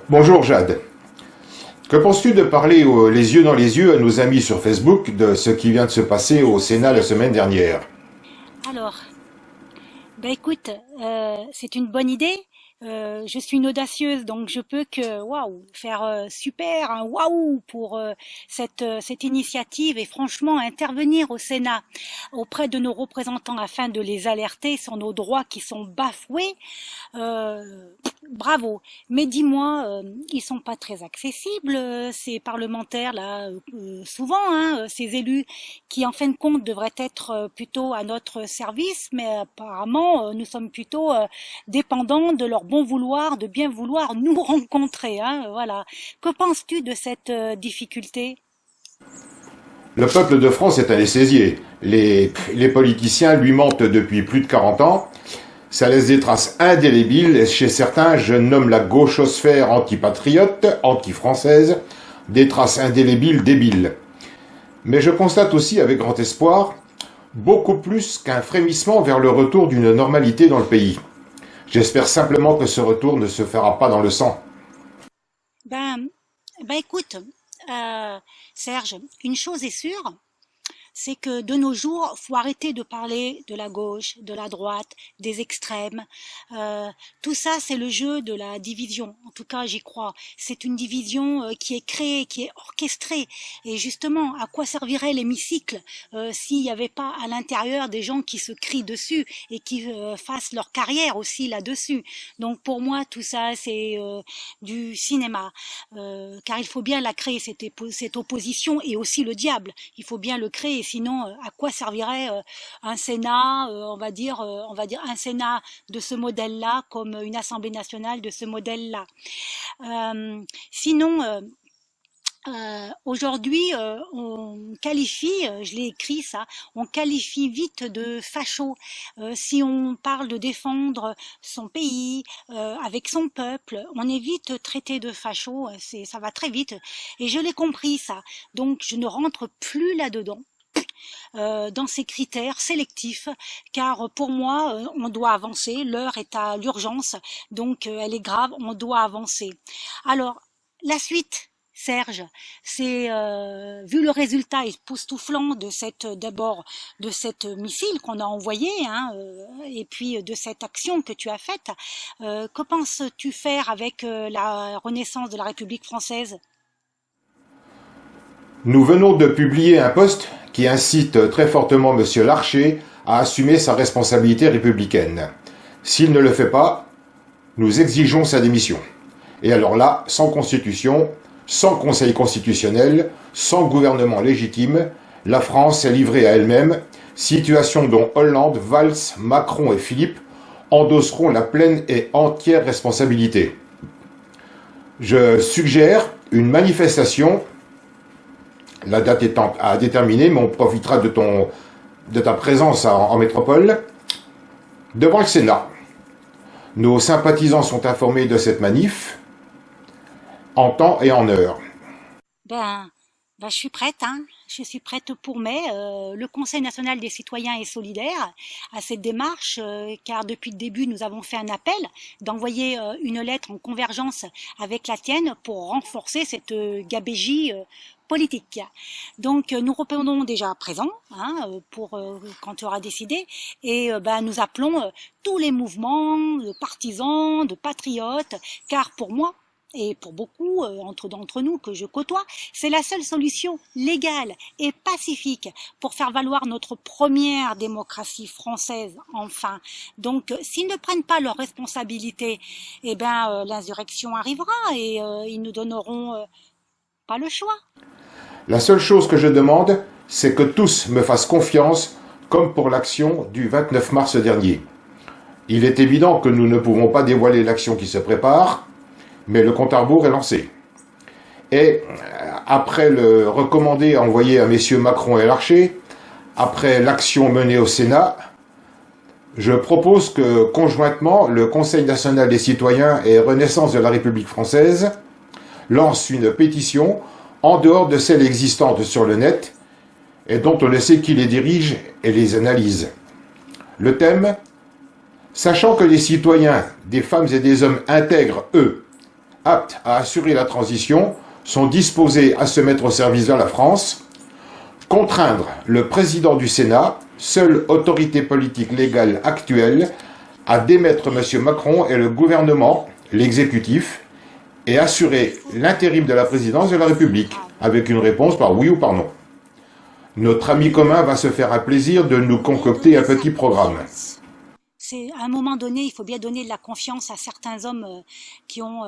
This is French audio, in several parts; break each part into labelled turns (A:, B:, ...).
A: Bonjour Jade. Que penses-tu de parler les yeux dans les yeux à nos amis sur Facebook de ce qui vient de se passer au Sénat la semaine dernière?
B: Alors, écoute, c'est une bonne idée. Je suis une audacieuse, donc je peux que waouh faire super un waouh pour cette initiative et franchement intervenir au Sénat auprès de nos représentants afin de les alerter sur nos droits qui sont bafoués. Euh, Bravo. Mais dis-moi, ils sont pas très accessibles ces parlementaires là, souvent ces élus qui en fin de compte devraient être plutôt à notre service, mais apparemment nous sommes plutôt dépendants de leur bon vouloir, de bien vouloir nous rencontrer, hein, voilà. Que penses-tu de cette difficulté?
A: Le peuple de France est anesthésié. Les politiciens lui mentent depuis plus de 40 ans. Ça laisse des traces indélébiles chez certains, je nomme la gauchosphère antipatriote, anti-française, des traces indélébiles débiles. Mais je constate aussi avec grand espoir, beaucoup plus qu'un frémissement vers le retour d'une normalité dans le pays. J'espère simplement que ce retour ne se fera pas dans le sang.
B: Ben, écoute, euh, Serge, une chose est sûre, c'est que de nos jours, faut arrêter de parler de la gauche, de la droite, des extrêmes. Euh, Tout ça, c'est le jeu de la division. En tout cas, j'y crois. C'est une division qui est créée, qui est orchestrée. Et justement, à quoi servirait l'hémicycle s'il n'y avait pas à l'intérieur des gens qui se crient dessus et qui fassent leur carrière aussi là-dessus. Donc pour moi, tout ça, c'est du cinéma. Car il faut bien la créer, cette opposition, et aussi le diable. Il faut bien le créer, sinon à quoi servirait un Sénat, on va dire un Sénat de ce modèle-là, comme une Assemblée nationale de ce modèle-là. Sinon, aujourd'hui, on qualifie, je l'ai écrit ça, on qualifie vite de facho. Si on parle de défendre son pays avec son peuple, on est vite traité de facho. Ça va très vite. Et je l'ai compris ça. Donc je ne rentre plus là-dedans. Dans ces critères sélectifs, car pour moi, on doit avancer, l'heure est à l'urgence, donc elle est grave, on doit avancer. Alors, la suite, Serge, c'est vu le résultat époustouflant de d'abord de cette missile qu'on a envoyé, hein, et puis de cette action que tu as faite. Que penses-tu faire avec la renaissance de la République française?
A: Nous venons de publier un post qui incite très fortement M. Larcher à assumer sa responsabilité républicaine. S'il ne le fait pas, nous exigeons sa démission. Et alors là, sans constitution, sans conseil constitutionnel, sans gouvernement légitime, la France est livrée à elle-même, situation dont Hollande, Valls, Macron et Philippe endosseront la pleine et entière responsabilité. Je suggère une manifestation, la date étant à déterminer, mais on profitera de ta présence en métropole, devant le Sénat. Nos sympathisants sont informés de cette manif en temps et en heure.
B: Ben, je suis prête, hein. Je suis prête pour mai. Le Conseil national des citoyens est solidaire à cette démarche, car depuis le début, nous avons fait un appel d'envoyer une lettre en convergence avec la tienne pour renforcer cette gabégie politique. Donc, nous répondons déjà à présent, hein, pour quand tu auras décidé, et nous appelons tous les mouvements de partisans, de patriotes, car pour moi, et pour beaucoup d'entre nous que je côtoie, c'est la seule solution légale et pacifique pour faire valoir notre première démocratie française, enfin. Donc, s'ils ne prennent pas leurs responsabilités, l'insurrection arrivera et ils nous donneront pas le choix.
A: La seule chose que je demande, c'est que tous me fassent confiance, comme pour l'action du 29 mars dernier. Il est évident que nous ne pouvons pas dévoiler l'action qui se prépare, mais le compte à rebours est lancé. Et après le recommandé envoyé à messieurs Macron et Larcher, après l'action menée au Sénat, je propose que conjointement le Conseil national des citoyens et Renaissance de la République française lance une pétition en dehors de celles existantes sur le net et dont on ne sait qui les dirige et les analyse. Le thème: sachant que les citoyens, des femmes et des hommes intègres, eux, aptes à assurer la transition sont disposés à se mettre au service de la France, contraindre le président du Sénat, seule autorité politique légale actuelle, à démettre M. Macron et le gouvernement, l'exécutif, et assurer l'intérim de la présidence de la République, avec une réponse par oui ou par non. Notre ami commun va se faire un plaisir de nous concocter un petit programme.
B: C'est à un moment donné, il faut bien donner de la confiance à certains hommes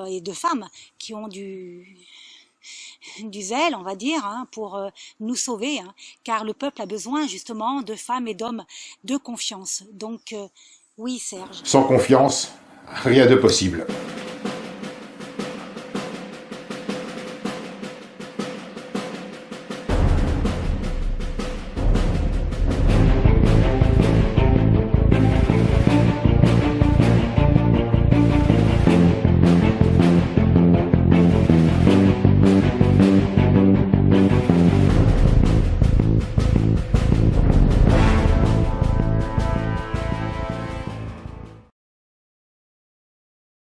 B: et de femmes qui ont du zèle, on va dire, hein, pour nous sauver, hein, car le peuple a besoin justement de femmes et d'hommes de confiance. Donc oui, Serge.
A: Sans confiance, rien de possible.